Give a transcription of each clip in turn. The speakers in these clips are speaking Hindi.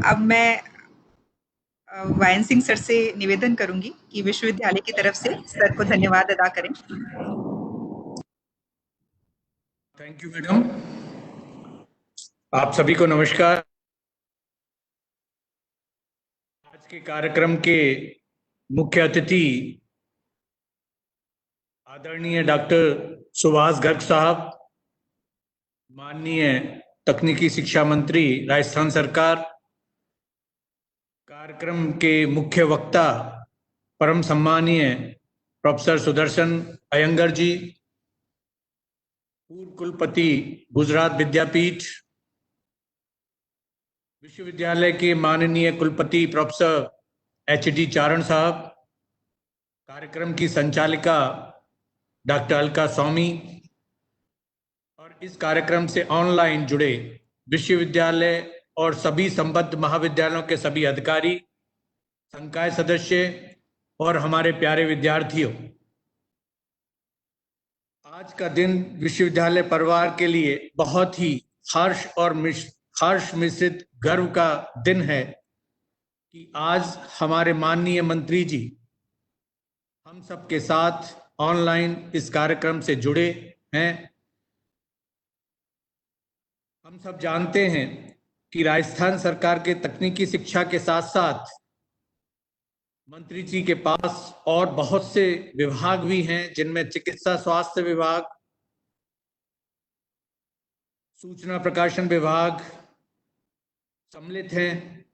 अब मैं वायन सिंह सर से निवेदन करूंगी कि विश्वविद्यालय की तरफ से सर को धन्यवाद अदा करें। Thank you madam. आप सभी को नमस्कार। आज के कार्यक्रम के मुख्य अतिथि आदरणीय डॉक्टर सुभाष गर्ग साहब, माननीय तकनीकी शिक्षा मंत्री राजस्थान सरकार, कार्यक्रम के मुख्य वक्ता परम सम्मानीय प्रोफेसर सुदर्शन अयंगर जी, पूर्व कुलपति गुजरात विद्यापीठ विश्वविद्यालय के माननीय कुलपति प्रोफेसर HD चारण साहब, कार्यक्रम की संचालिका डॉक्टर अलका स्वामी और इस कार्यक्रम से ऑनलाइन जुड़े विश्वविद्यालय और सभी संबद्ध महाविद्यालयों के सभी अधिकारी, संकाय सदस्य और हमारे प्यारे विद्यार्थियों, आज का दिन विश्वविद्यालय परिवार के लिए बहुत ही हर्ष मिश्रित गर्व का दिन है कि आज हमारे माननीय मंत्री जी हम सबके साथ ऑनलाइन इस कार्यक्रम से जुड़े हैं। हम सब जानते हैं कि राजस्थान सरकार के तकनीकी शिक्षा के साथ साथ मंत्री जी के पास और बहुत से विभाग भी हैं, जिनमें चिकित्सा स्वास्थ्य विभाग, सूचना प्रकाशन विभाग सम्मिलित हैं।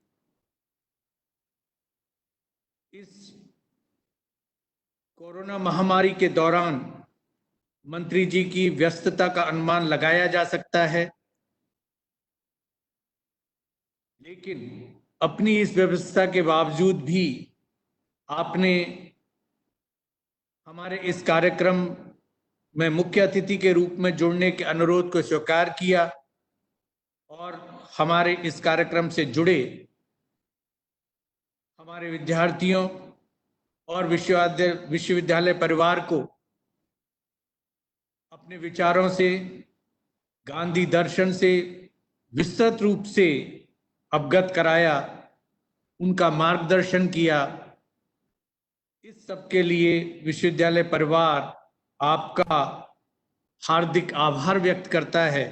इस कोरोना महामारी के दौरान मंत्री जी की व्यस्तता का अनुमान लगाया जा सकता है, लेकिन अपनी इस व्यवस्था के बावजूद भी आपने हमारे इस कार्यक्रम में मुख्य अतिथि के रूप में जुड़ने के अनुरोध को स्वीकार किया और हमारे इस कार्यक्रम से जुड़े हमारे विद्यार्थियों और विश्वविद्यालय परिवार को अपने विचारों से, गांधी दर्शन से विस्तृत रूप से अवगत कराया, उनका मार्गदर्शन किया। इस सब के लिए विश्वविद्यालय परिवार आपका हार्दिक आभार व्यक्त करता है।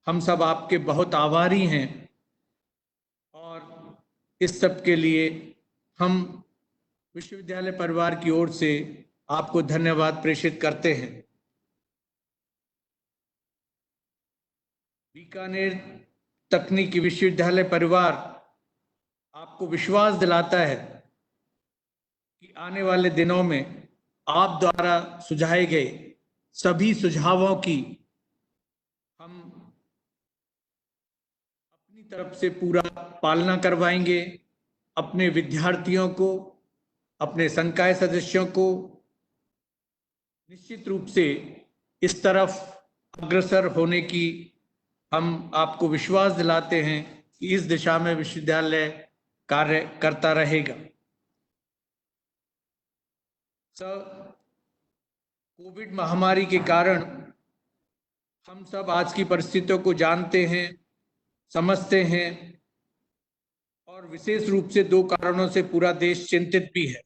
हम सब आपके बहुत आभारी हैं और इस सब के लिए हम विश्वविद्यालय परिवार की ओर से आपको धन्यवाद प्रेषित करते हैं। बीकानेर तकनीकी विश्वविद्यालय परिवार आपको विश्वास दिलाता है कि आने वाले दिनों में आप द्वारा सुझाए गए सभी सुझावों की हम अपनी तरफ से पूरा पालना करवाएंगे। अपने विद्यार्थियों को, अपने संकाय सदस्यों को निश्चित रूप से इस तरफ अग्रसर होने की हम आपको विश्वास दिलाते हैं कि इस दिशा में विश्वविद्यालय कार्य करता रहेगा। कोविड महामारी के कारण हम सब आज की परिस्थितियों को जानते हैं, समझते हैं और विशेष रूप से दो कारणों से पूरा देश चिंतित भी है।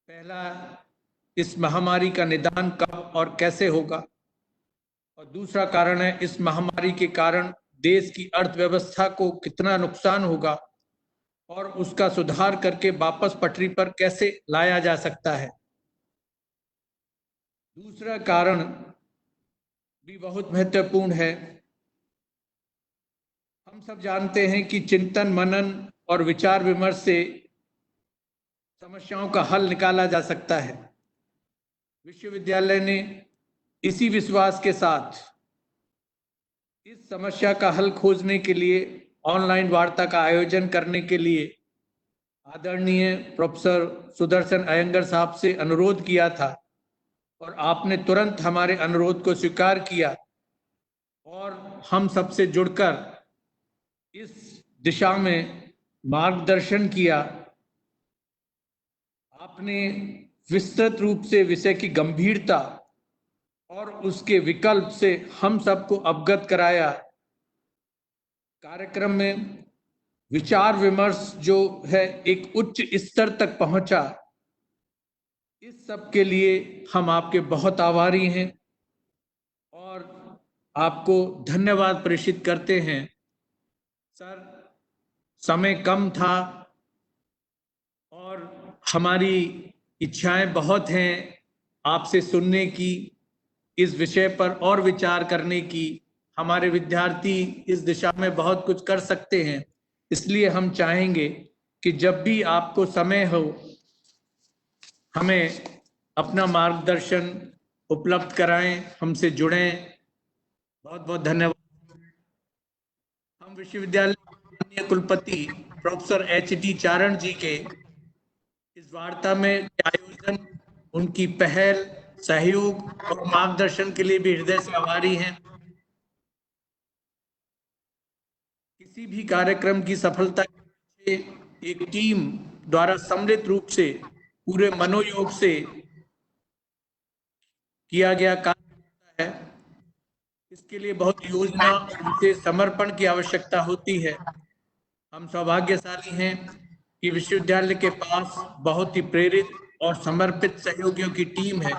पहला, इस महामारी का निदान कब और कैसे होगा, और दूसरा कारण है इस महामारी के कारण देश की अर्थव्यवस्था को कितना नुकसान होगा और उसका सुधार करके वापस पटरी पर कैसे लाया जा सकता है। दूसरा कारण भी बहुत महत्वपूर्ण है। हम सब जानते हैं कि चिंतन, मनन और विचार विमर्श से समस्याओं का हल निकाला जा सकता है। विश्वविद्यालय ने इसी विश्वास के साथ इस समस्या का हल खोजने के लिए ऑनलाइन वार्ता का आयोजन करने के लिए आदरणीय प्रोफेसर सुदर्शन अयंगर साहब से अनुरोध किया था और आपने तुरंत हमारे अनुरोध को स्वीकार किया और हम सबसे जुड़कर इस दिशा में मार्गदर्शन किया। आपने विस्तृत रूप से विषय की गंभीरता और उसके विकल्प से हम सबको अवगत कराया। कार्यक्रम में विचार विमर्श जो है एक उच्च स्तर तक पहुंचा, इस सब के लिए हम आपके बहुत आभारी हैं और आपको धन्यवाद प्रेषित करते हैं। सर, समय कम था और हमारी इच्छाएं बहुत हैं आपसे सुनने की, इस विषय पर और विचार करने की। हमारे विद्यार्थी इस दिशा में बहुत कुछ कर सकते हैं, इसलिए हम चाहेंगे कि जब भी आपको समय हो हमें अपना मार्गदर्शन उपलब्ध कराएं, हमसे जुड़ें। बहुत बहुत धन्यवाद। हम विश्वविद्यालय के माननीय कुलपति प्रोफेसर एच.डी. चारण जी के इस वार्ता में आयोजन, उनकी पहल, सहयोग और मार्गदर्शन के लिए भी हृदय से आभारी हैं। किसी भी कार्यक्रम की सफलता के पीछे एक टीम द्वारा सम्मिलित रूप से पूरे मनोयोग से किया गया कार्य होता है। इसके लिए बहुत योजना से समर्पण की आवश्यकता होती है। हम सौभाग्यशाली हैं कि विश्वविद्यालय के पास बहुत ही प्रेरित और समर्पित सहयोगियों की टीम है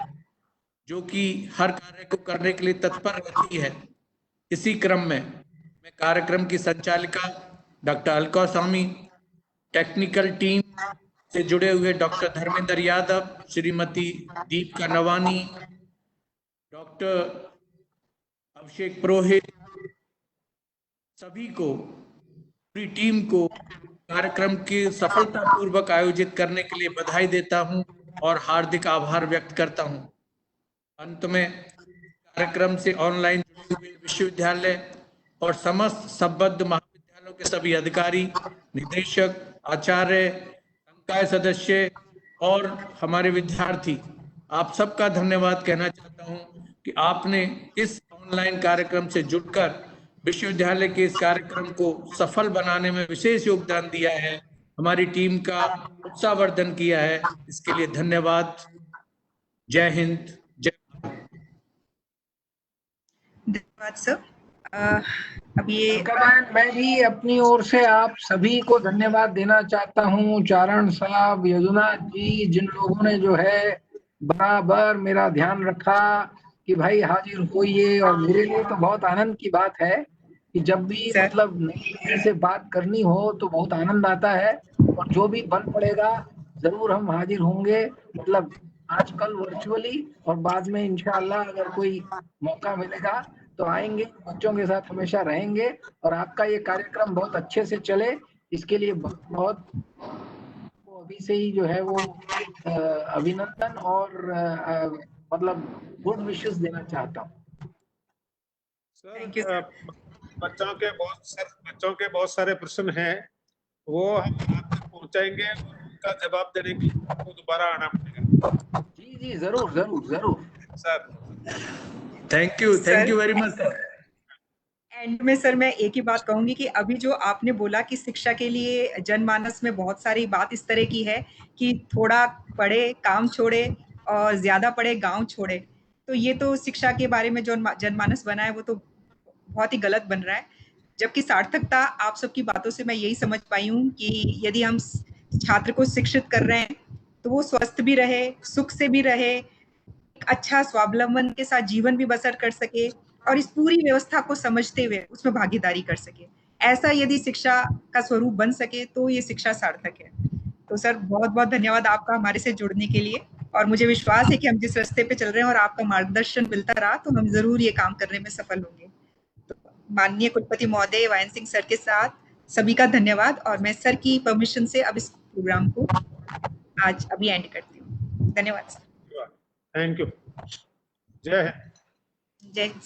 जो कि हर कार्य को करने के लिए तत्पर रहती है। इसी क्रम में मैं कार्यक्रम की संचालिका डॉक्टर अलका स्वामी, टेक्निकल टीम से जुड़े हुए डॉक्टर धर्मेंद्र यादव, श्रीमती दीपिका नवानी, डॉक्टर अभिषेक पुरोहित, सभी को, पूरी टीम को कार्यक्रम की सफलतापूर्वक आयोजित करने के लिए बधाई देता हूं और हार्दिक आभार व्यक्त करता हूं। अंत में कार्यक्रम से ऑनलाइन जुड़े हुए विश्वविद्यालय और समस्त संबद्ध महाविद्यालयों के सभी अधिकारी, निदेशक, आचार्य, संकाय सदस्य और हमारे विद्यार्थी, आप सबका धन्यवाद कहना चाहता हूं कि आपने इस ऑनलाइन कार्यक्रम से जुड़कर विश्वविद्यालय के इस कार्यक्रम को सफल बनाने में विशेष योगदान दिया है, हमारी टीम का उत्साहवर्धन किया है। इसके लिए धन्यवाद। जय हिंद, जय भारत। धन्यवाद सर। अब ये मैं भी अपनी ओर से आप सभी को धन्यवाद देना चाहता हूँ। चारण साहब, यदुना जी, जिन लोगों ने जो है बराबर मेरा ध्यान रखा कि भाई हाजिर होइए, और मेरे लिए तो बहुत आनंद की बात है कि जब भी मतलब नई से बात करनी हो तो बहुत आनंद आता है, और जो भी बन पड़ेगा जरूर हम हाजिर होंगे। मतलब आजकल वर्चुअली, और बाद में इंशाअल्लाह अगर कोई मौका मिलेगा तो आएंगे, बच्चों के साथ हमेशा रहेंगे, और आपका ये कार्यक्रम बहुत अच्छे से चले, इसके लिए बहुत अभी से ही जो है वो अभिनंदन और मतलब गुड विशेस देना चाहता हूँ। सर, बच्चों के बहुत सारे प्रश्न हैं, वो हम आप तक पहुंचाएंगे और उनका जवाब देने के लिए आपको दोबारा आना पड़ेगा। जी जी, जरूर जरूर जरूर sir. Thank you very much sir. And में सर मैं एक ही बात कहूंगी कि अभी जो आपने बोला कि शिक्षा के लिए जनमानस में बहुत सारी बात इस तरह की है कि थोड़ा पढ़े काम छोड़े और ज्यादा पढ़े गांव छोड़े, तो ये तो शिक्षा के बारे में जो जनमानस बना है वो तो बहुत ही गलत बन रहा है। जबकि सार्थकता आप सबकी बातों से मैं यही समझ पाई हूँ कि यदि हम छात्र को शिक्षित कर रहे हैं तो वो स्वस्थ भी रहे, सुख से भी रहे, अच्छा स्वावलंबन के साथ जीवन भी बसर कर सके और इस पूरी व्यवस्था को समझते हुए उसमें भागीदारी कर सके। ऐसा यदि शिक्षा का स्वरूप बन सके तो ये शिक्षा सार्थक है। तो सर बहुत-बहुत धन्यवाद आपका हमारे से जुड़ने के लिए, और मुझे विश्वास है कि हम जिस रास्ते पे चल रहे हैं और आपका मार्गदर्शन मिलता रहा तो हम जरूर ये काम करने में सफल होंगे। तो माननीय कुलपति महोदय वायन सिंह सर के साथ सभी का धन्यवाद, और मैं सर की परमिशन से अब इस प्रोग्राम को आज अभी एंड करती हूँ। धन्यवाद सर। Thank you. जय हिंद। जय हिंद।